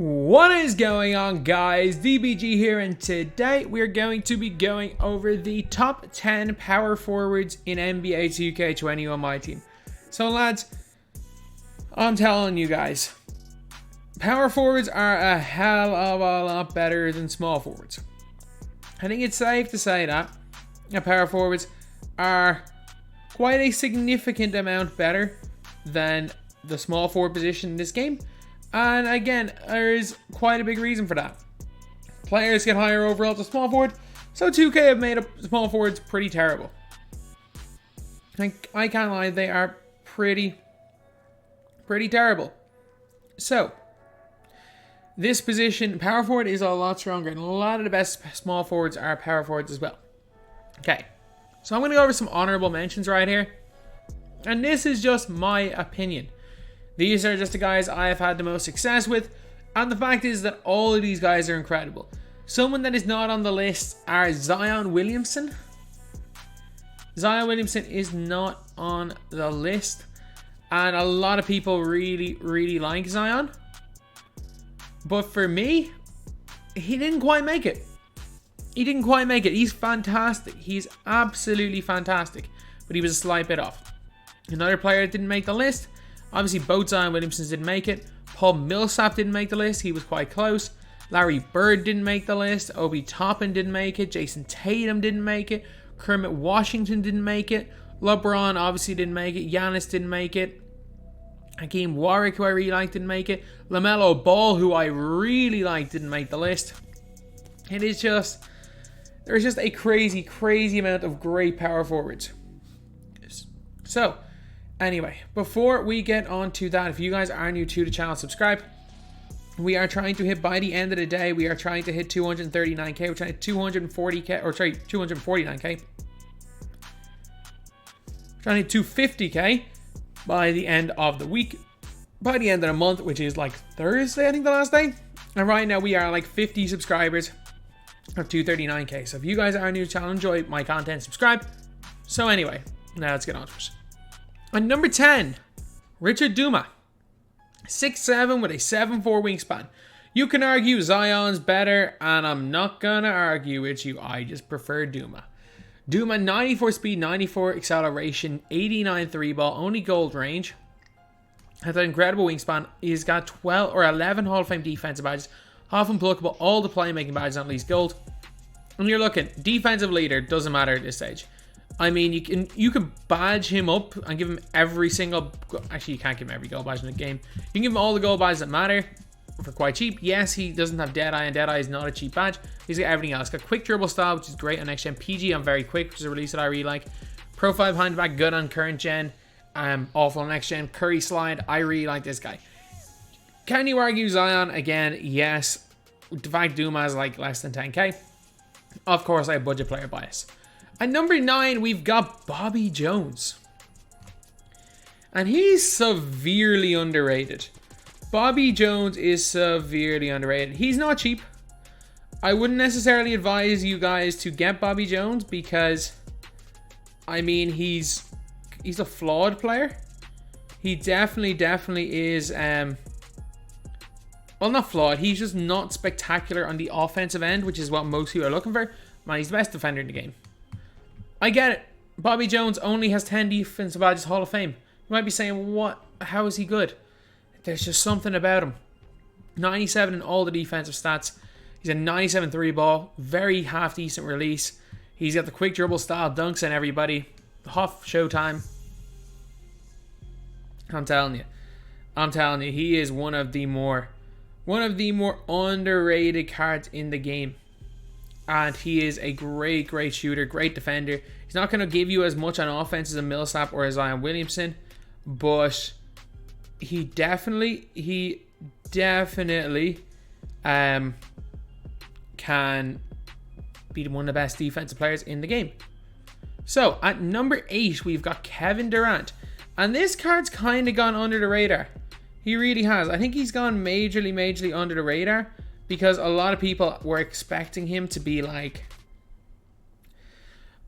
What is going on, guys? DBG here, and today we're going to be going over the top 10 power forwards in NBA 2K21 MyTEAM. So lads, I'm telling you guys, power forwards are a hell of a lot better than small forwards. I think it's safe to say that power forwards are quite a significant amount better than the small forward position in this game. And again, there's quite a big reason for that. Players get higher overall to small forward, so 2K have made up small forwards pretty terrible. I can't lie, they are pretty terrible. So, this position, power forward, is a lot stronger, and a lot of the best small forwards are power forwards as well. Okay, so I'm going to go over some honorable mentions right here. And this is just my opinion. These are just the guys I have had the most success with, and the fact is that all of these guys are incredible. Someone that is not on the list are Zion Williamson. Zion Williamson is not on the list, and a lot of people really like Zion. But for me, he didn't quite make it. He's fantastic. He's absolutely fantastic, but he was a slight bit off. Another player that didn't make the list, obviously both Zion Williamsons didn't make it. Paul Millsap didn't make the list. He was quite close. Larry Bird didn't make the list. Obi Toppin didn't make it. Jason Tatum didn't make it. Kermit Washington didn't make it. LeBron obviously didn't make it. Giannis didn't make it. Hakeem Warwick, who I really liked, didn't make it. LaMelo Ball, who I really liked, didn't make the list. It is just, there's just a crazy amount of great power forwards. So, anyway, before we get on to that, if you guys are new to the channel, subscribe. We are trying to hit, by the end of the day, we are trying to hit 239k. We're trying to hit 240k, or sorry, 249k. We're trying to hit 250k by the end of the week. By the end of the month, which is like Thursday, I think the last day. And right now we are like 50 subscribers of 239k. So if you guys are new to the channel, enjoy my content, subscribe. So anyway, now let's get on to it. And number 10, Richard Duma. 6'7" with a 7'4" wingspan. You can argue Zion's better, and I'm not going to argue with you. I just prefer Duma. Duma, 94 speed, 94 acceleration, 89 3 ball, only gold range. Has an incredible wingspan. He's got 12 or 11 Hall of Fame defensive badges, half unpluckable, all the playmaking badges, not least gold. And you're looking, defensive leader, doesn't matter at this stage. I mean, you can badge him up and give him every single... Actually, you can't give him every gold badge in the game. You can give him all the gold badges that matter for quite cheap. Yes, he doesn't have Deadeye, and Deadeye is not a cheap badge. He's got everything else. Got quick dribble style, which is great on next gen. PG on very quick, which is a release that I really like. Profile behind the back, good on current gen. Awful on next gen. Curry slide, I really like this guy. Can you argue Zion? Again, yes. The fact Duma is like less than 10k. Of course, I have budget player bias. At number 9, we've got Bobby Jones. And he's severely underrated. Bobby Jones is severely underrated. He's not cheap. I wouldn't necessarily advise you guys to get Bobby Jones because, I mean, he's a flawed player. He definitely is, well, not flawed. He's just not spectacular on the offensive end, which is what most people are looking for. Man, he's the best defender in the game. I get it. Bobby Jones only has 10 defensive badges, Hall of Fame. You might be saying, what? How is he good? There's just something about him. 97 in all the defensive stats. He's a 97 3 ball. Very half-decent release. He's got the quick dribble style, dunks on everybody. Huff showtime. I'm telling you, he is one of the more underrated cards in the game. And he is a great shooter, great defender. He's not going to give you as much on offense as a Millsap or a Zion Williamson, but he definitely can be one of the best defensive players in the game. So at number 8, we've got Kevin Durant, and this card's kind of gone under the radar. He really has. I think he's gone majorly under the radar. Because a lot of people were expecting him to be like...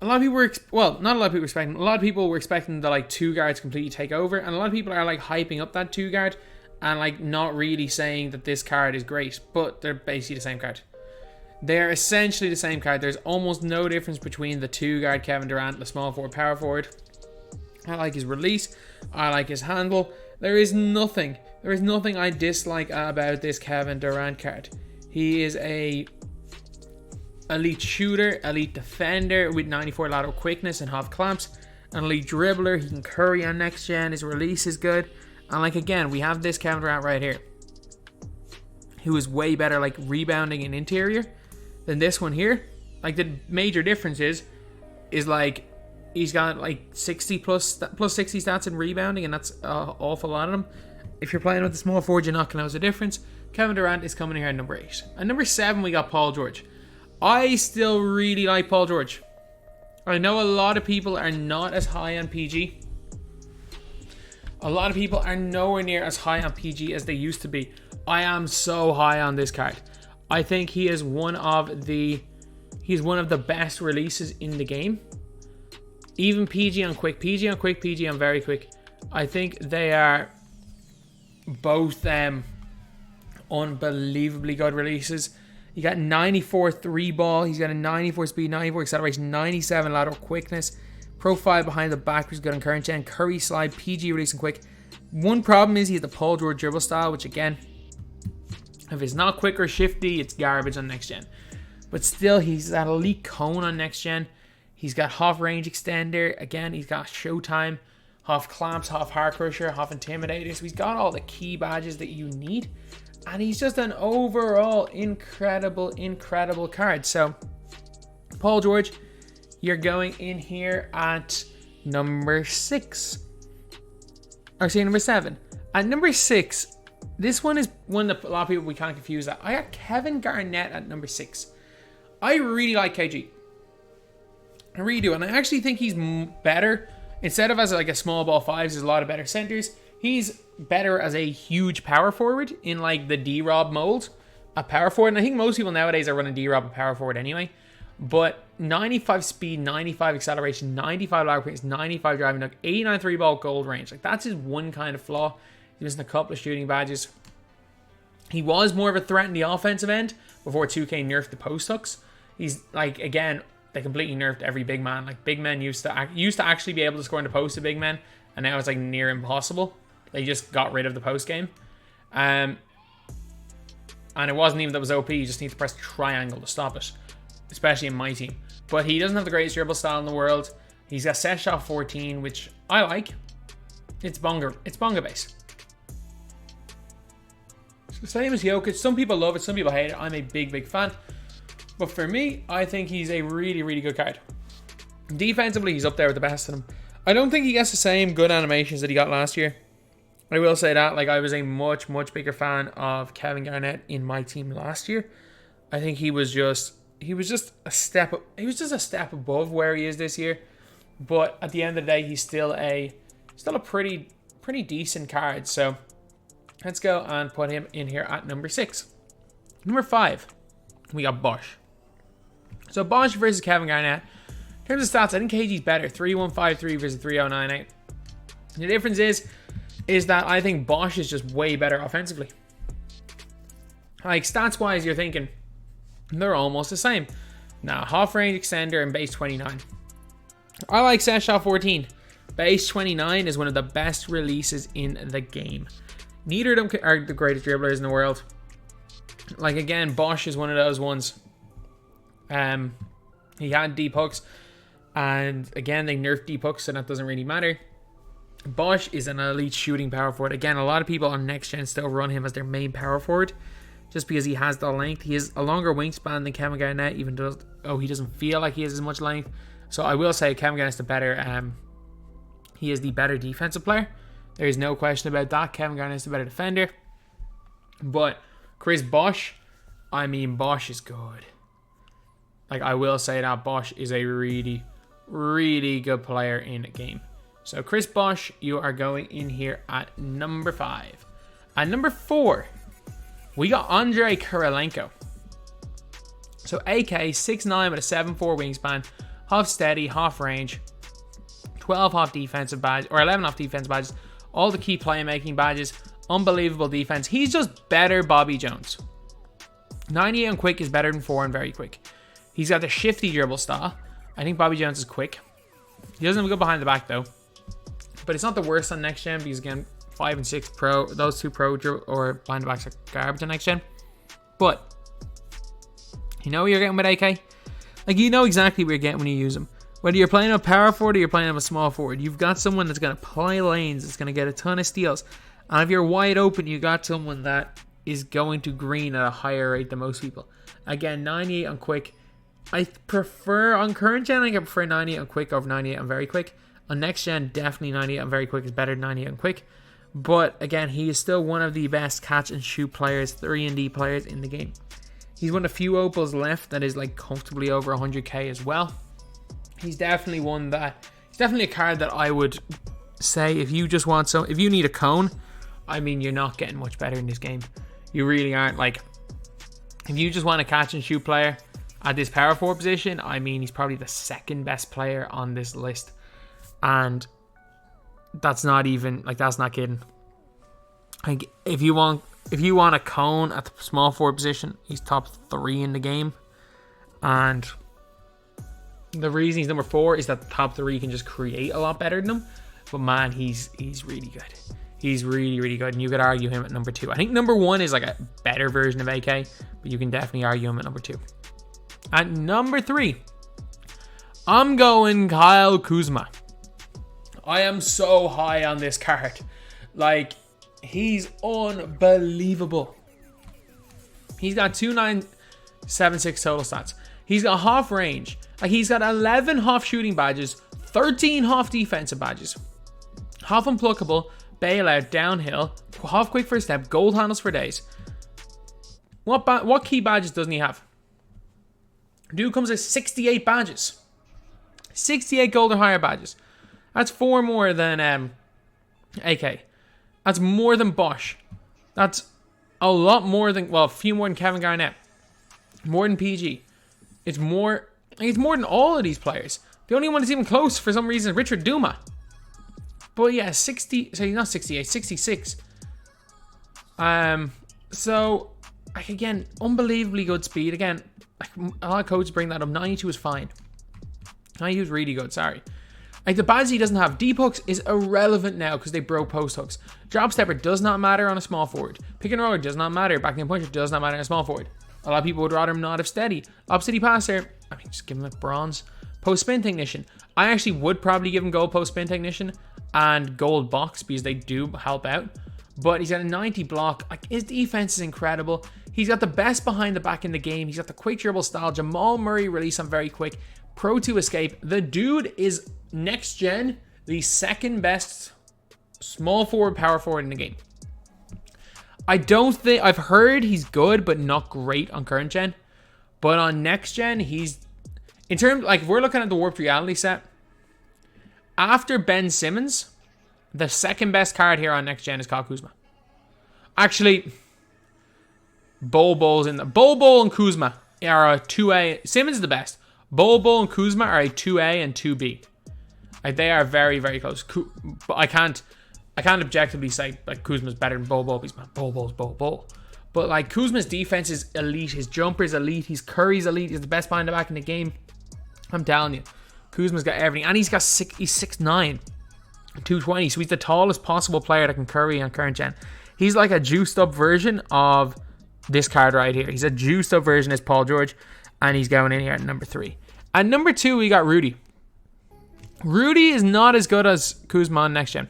A lot of people were... not a lot of people were expecting... A lot of people were expecting the like 2 guards completely take over. And a lot of people are like hyping up that 2 guard. and like not really saying that this card is great, but they're basically the same card. They're essentially the same card. There's almost no difference between the 2-guard Kevin Durant, the small forward, power forward. I like his release. I like his handle. There is nothing I dislike about this Kevin Durant card. He is a elite shooter, elite defender with 94 lateral quickness and half clamps. An elite dribbler. He can curry on next gen. His release is good. And like again, we have this Kevin Durant right here, who is way better like rebounding and interior than this one here. Like the major difference is like he's got like 60 plus 60 stats in rebounding, and that's an awful lot of them. If you're playing with the small forward, you're not going to notice a difference. Kevin Durant is coming here at number 8. At number 7, we got Paul George. I still really like Paul George. I know a lot of people are not as high on PG. A lot of people are nowhere near as high on PG as they used to be. I am so high on this card. I think he is one of the best releases in the game. Even PG on quick, PG on very quick. I think they are both unbelievably good releases. You got 94 3 ball. He's got a 94 speed, 94 acceleration, 97 lateral quickness. Profile behind the back was good on current gen. Curry slide, PG release and quick. One problem is he has the Paul George dribble style, which again, if it's not quick or shifty, it's garbage on next gen. But still, he's that elite cone on next gen. He's got half range extender. Again, he's got showtime, half clamps, half heart crusher, half intimidator. So he's got all the key badges that you need. And he's just an overall incredible card. So, Paul George, you're going in here at number 6. Or say number 7. At number 6, this one is one that a lot of people we can't confuse that. I got Kevin Garnett at number 6. I really like KG. I really do. And I actually think he's better. Instead of as like a small ball 5s, there's a lot of better centers. He's better as a huge power forward in like the D-Rob mold. A power forward. And I think most people nowadays are running D-Rob and power forward anyway. But 95 speed, 95 acceleration, 95 lateral quickness, 95 driving dunk, 89 3-ball gold range. Like that's his one kind of flaw. He's missing a couple of shooting badges. He was more of a threat in the offensive end before 2K nerfed the post hooks. He's like, again, they completely nerfed every big man. Like big men used to actually be able to score in the post to big men, and now it's like near impossible. They just got rid of the post game. And it wasn't even that it was OP, you just need to press triangle to stop it. Especially in my team. But he doesn't have the greatest dribble style in the world. He's got set shot 14, which I like. It's bonga base. It's the same as Jokic. Some people love it, some people hate it. I'm a big fan. But for me, I think he's a really good card. Defensively, he's up there with the best of them. I don't think he gets the same good animations that he got last year. I will say that, like, I was a much bigger fan of Kevin Garnett in my team last year. I think he was just a step above where he is this year. But at the end of the day, he's still a pretty decent card. So let's go and put him in here at number 6. Number 5, we got Bosch. So Bosch versus Kevin Garnett. In terms of stats, I think KG's better. 3.153 versus 3.098. The difference is that I think Bosch is just way better offensively. Like, stats-wise, you're thinking they're almost the same. Now, half range extender and base 29. I like set shot 14. Base 29 is one of the best releases in the game. Neither of them are the greatest dribblers in the world. Like, again, Bosch is one of those ones. He had deep hooks, and again, they nerfed deep hooks, so that doesn't really matter. Bosch is an elite shooting power forward. Again, a lot of people on next gen still run him as their main power forward, just because he has the length. He has a longer wingspan than Kevin Garnett, even though he doesn't feel like he has as much length. So I will say Kevin Garnett's the better. He is the better defensive player. There is no question about that. Kevin Garnett's the better defender. But Chris Bosch, Bosch is good. Like, I will say that Bosch is a really good player in a game. So Chris Bosch, you are going in here at number 5. At number 4, we got Andrei Kirilenko. So AK, 6'9" with a 7'4" wingspan, half steady, half range, 12 half defensive badges, or 11 half defensive badges, all the key playmaking badges. Unbelievable defense. He's just better Bobby Jones. 98 on quick is better than 4 on very quick. He's got the shifty dribble style. I think Bobby Jones is quick. He doesn't have a good behind the back though. But it's not the worst on next gen because again, 5 and 6 pro, those two pro or behind the backs are garbage on next gen. But you know what you're getting with AK? Like, you know exactly what you're getting when you use him. Whether you're playing a power forward or you're playing a small forward, you've got someone that's going to play lanes, that's going to get a ton of steals. And if you're wide open, you got someone that is going to green at a higher rate than most people. Again, 98 on quick. I prefer, on current gen, I prefer 98 on quick over 98 on very quick. On next gen, definitely 98 on very quick is better than 98 on quick. But again, he is still one of the best catch and shoot players, 3&D players in the game. He's one of the few opals left that is like comfortably over 100k as well. He's definitely one that, he's definitely a card that I would say if you just want if you need a cone, I mean, you're not getting much better in this game. You really aren't. Like, if you just want a catch and shoot player at this power forward position, I mean, he's probably the second best player on this list. And that's not even, like, that's not kidding. Like, if you want a cone at the small forward position, he's top 3 in the game. And the reason he's number 4 is that the top 3 can just create a lot better than him. But man, he's really good. He's really, really good. And you could argue him at number 2. I think number 1 is like a better version of AK, but you can definitely argue him at number 2. At number 3, I'm going Kyle Kuzma. I am so high on this card. Like, he's unbelievable. He's got 2976 total stats. He's got half range. Like, he's got 11 half shooting badges, 13 half defensive badges, half unpluckable, bailout, downhill, half quick first step, gold handles for days. What key badges doesn't he have? Dude comes with 68 badges. 68 gold or higher badges. That's 4 more than AK. That's more than Bosch. That's a lot more than, well, a few more than Kevin Garnett. More than PG. It's more than all of these players. The only one that's even close for some reason is Richard Duma. But yeah, 60, so he's not 68, 66. So, like, again, unbelievably good speed. Again, like, a lot of coaches bring that up. 92 is fine. 92 is really good, sorry. Like, the badge he doesn't have. Deep hooks is irrelevant now because they broke post hooks. Drop stepper does not matter on a small forward. Pick and roller does not matter. Backhand puncher does not matter on a small forward. A lot of people would rather him not have steady. Up city passer, I mean, just give him a bronze. Post spin technician. I actually would probably give him gold post spin technician and gold box because they do help out. But he's got a 90 block. Like, his defense is incredible. He's got the best behind the back in the game. He's got the quick dribble style. Jamal Murray release on very quick. Pro 2 escape. The dude is next gen the second best small forward, power forward in the game. I don't think, I've heard he's good, but not great on current gen. But on next gen, he's, in terms, like, if we're looking at the warped reality set, after Ben Simmons, the second best card here on next gen is Kyle Kuzma. Actually, Bol and Kuzma are a 2A. Simmons is the best. Bol and Kuzma are a 2A and 2B. Like, they are very, very close. But I can't objectively say, like, Kuzma's better than Bol because Bol's Bol. But, like, Kuzma's defense is elite. His jumper is elite. His Curry's elite. He's the best behind the back in the game. I'm telling you. Kuzma's got everything. And he's 6'9", 220. So he's the tallest possible player that can curry on current gen. He's like a juiced up version of this card right here. He's a juiced up version of Paul George. And he's going in here at number 3. At number 2, we got Rudy. Rudy is not as good as Kuzma on next gen.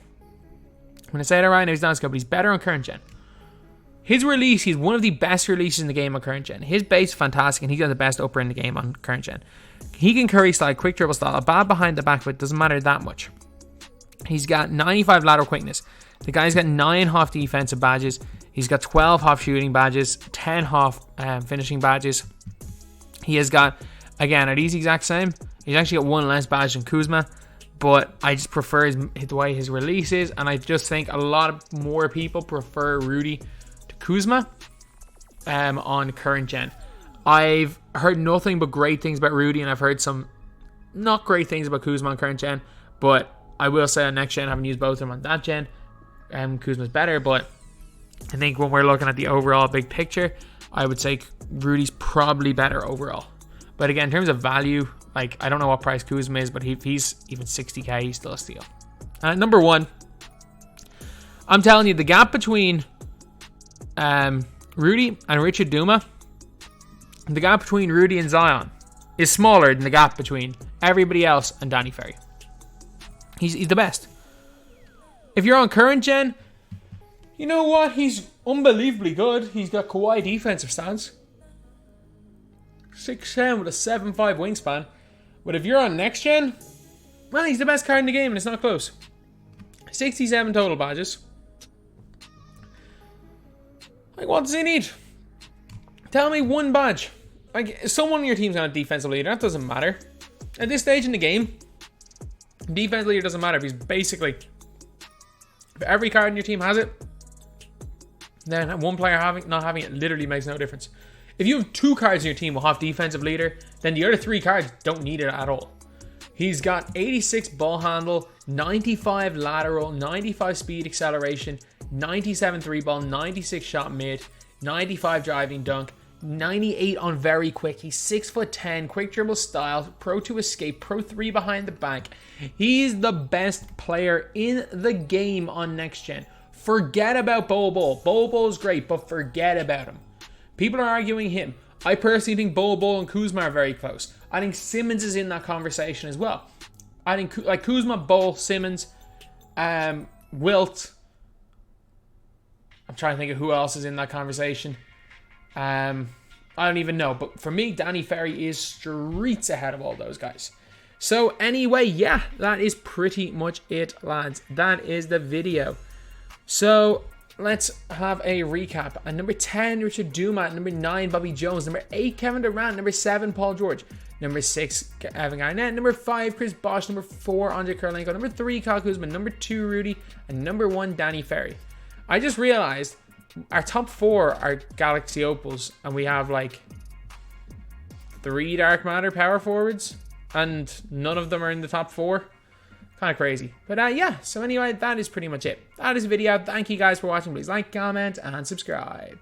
When I say that right now, he's not as good, but he's better on current gen. His release, he's one of the best releases in the game on current gen. His base is fantastic, and he's got the best upper in the game on current gen. He can curry style, quick dribble style, a bad behind the back, but it doesn't matter that much. He's got 95 lateral quickness. The guy's got 9 half defensive badges. He's got 12 half shooting badges, 10 half finishing badges. He has got, again, are these exact same? He's actually got 1 less badge than Kuzma, but I just prefer the way his release is, and I just think a lot more people prefer Rudy to Kuzma on current gen. I've heard nothing but great things about Rudy, and I've heard some not great things about Kuzma on current gen, but I will say on next gen, I haven't used both of them on that gen. Kuzma's better, but I think when we're looking at the overall big picture, I would say Rudy's probably better overall. But again, in terms of value, like, I don't know what price Kuzma is, but if he's even 60k, he's still a steal. Number 1, I'm telling you, the gap between Rudy and Richard Duma, the gap between Rudy and Zion is smaller than the gap between everybody else and Danny Ferry. He's the best. If you're on current gen, you know what? He's unbelievably good. He's got Kawhi defensive stance. 6'10" with a 7'5" wingspan. But if you're on next gen, well, he's the best card in the game and it's not close. 67 total badges. Like, what does he need? Tell me one badge. Like, someone on your team's got a defensive leader. That doesn't matter. At this stage in the game, defensive leader doesn't matter. If he's basically... If every card in your team has it, then one player not having it literally makes no difference. If you have 2 cards in your team will have defensive leader, then the other 3 cards don't need it at all. He's got 86 ball handle, 95 lateral, 95 speed acceleration, 97 3 ball, 96 shot mid, 95 driving dunk, 98 on very quick. He's 6'10", quick dribble style, pro 2 escape, pro 3 behind the back. He's the best player in the game on next gen. Forget about Bol Bol. Bol Bol is great, but forget about him. People are arguing him. I personally think Bol Bol and Kuzma are very close. I think Simmons is in that conversation as well. I think like Kuzma, Bol, Simmons, Wilt. I'm trying to think of who else is in that conversation. I don't even know. But for me, Danny Ferry is streets ahead of all those guys. So anyway, yeah, that is pretty much it, lads. That is the video. So let's have a recap. At number 10, Richard Duma. At number 9, Bobby Jones. Number 8, Kevin Durant. Number 7, Paul George. Number 6, Evan Garnett. Number 5, Chris Bosh. Number 4, Andre Kirilenko. Number 3, Kyle Kuzma. Number 2, Rudy. And number 1, Danny Ferry. I just realized our top 4 are Galaxy Opals, and we have like 3 Dark Matter power forwards, and none of them are in the top 4. Kind of crazy. But yeah, so anyway, that is pretty much it. That is the video. Thank you guys for watching. Please like, comment, and subscribe.